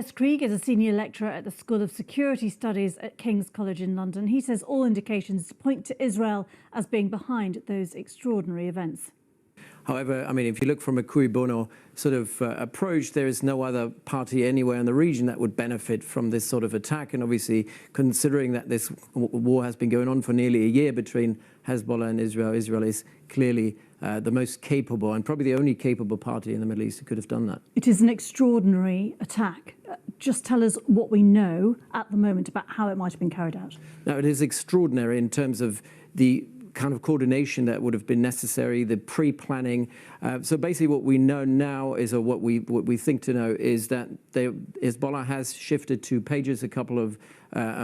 Andreas Krieg is a senior lecturer at the School of Security Studies at King's College in London. He says all indications point to Israel as being behind those extraordinary events. However, I mean, if you look from a cui bono sort of approach, there is no other party anywhere in the region that would benefit from this sort of attack. And obviously, considering that this war has been going on for nearly a year between Hezbollah and Israel, Israel is clearly the most capable and probably the only capable party in the Middle East who could have done that. It is an extraordinary attack. Just tell us what we know at the moment about how it might have been carried out. Now, it is extraordinary in terms of the kind of coordination that would have been necessary, the pre-planning. So basically what we know now is, or what we think to know, is that Hezbollah has shifted to pages a couple of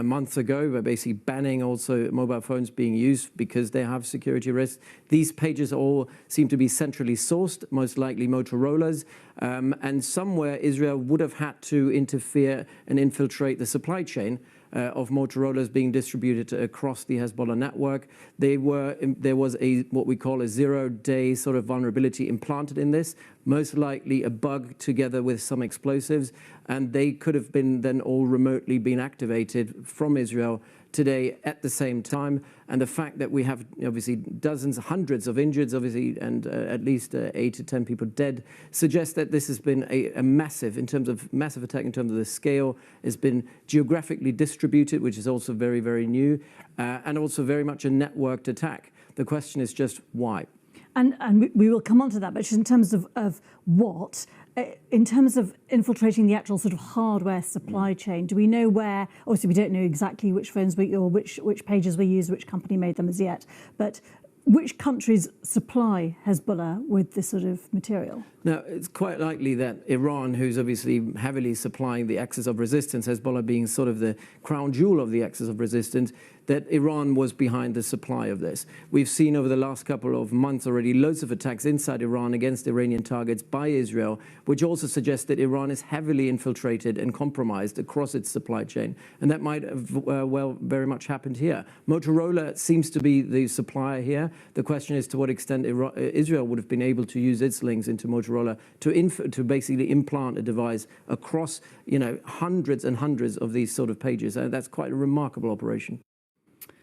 months ago, but basically banning also mobile phones being used because they have security risks. These pages all seem to be centrally sourced, most likely Motorola's, and somewhere Israel would have had to interfere and infiltrate the supply chain of Motorola's being distributed across the Hezbollah network. There was what we call a 0-day sort of vulnerability implanted in this, most likely a bug together with some explosives, and they could have been then all remotely been activated from Israel today at the same time. And the fact that we have obviously dozens, hundreds of injured, obviously, and at least 8 to 10 people dead, suggests that this has been a massive attack in terms of the scale. It's been geographically distributed, which is also very, very new, and also very much a networked attack. The question is just why. And we will come on to that, but just in terms of what, in terms of infiltrating the actual sort of hardware supply chain, do we know where? Obviously, we don't know exactly which phones or which pages we use, which company made them as yet, but which countries supply Hezbollah with this sort of material? Now, it's quite likely that Iran, who's obviously heavily supplying the axis of resistance, Hezbollah being sort of the crown jewel of the axis of resistance, that Iran was behind the supply of this. We've seen over the last couple of months already loads of attacks inside Iran against Iranian targets by Israel, which also suggests that Iran is heavily infiltrated and compromised across its supply chain. And that might have well very much happened here. Motorola seems to be the supplier here. The question is to what extent Israel would have been able to use its links into Motorola to basically implant a device across, hundreds and hundreds of these sort of pages. That's quite a remarkable operation.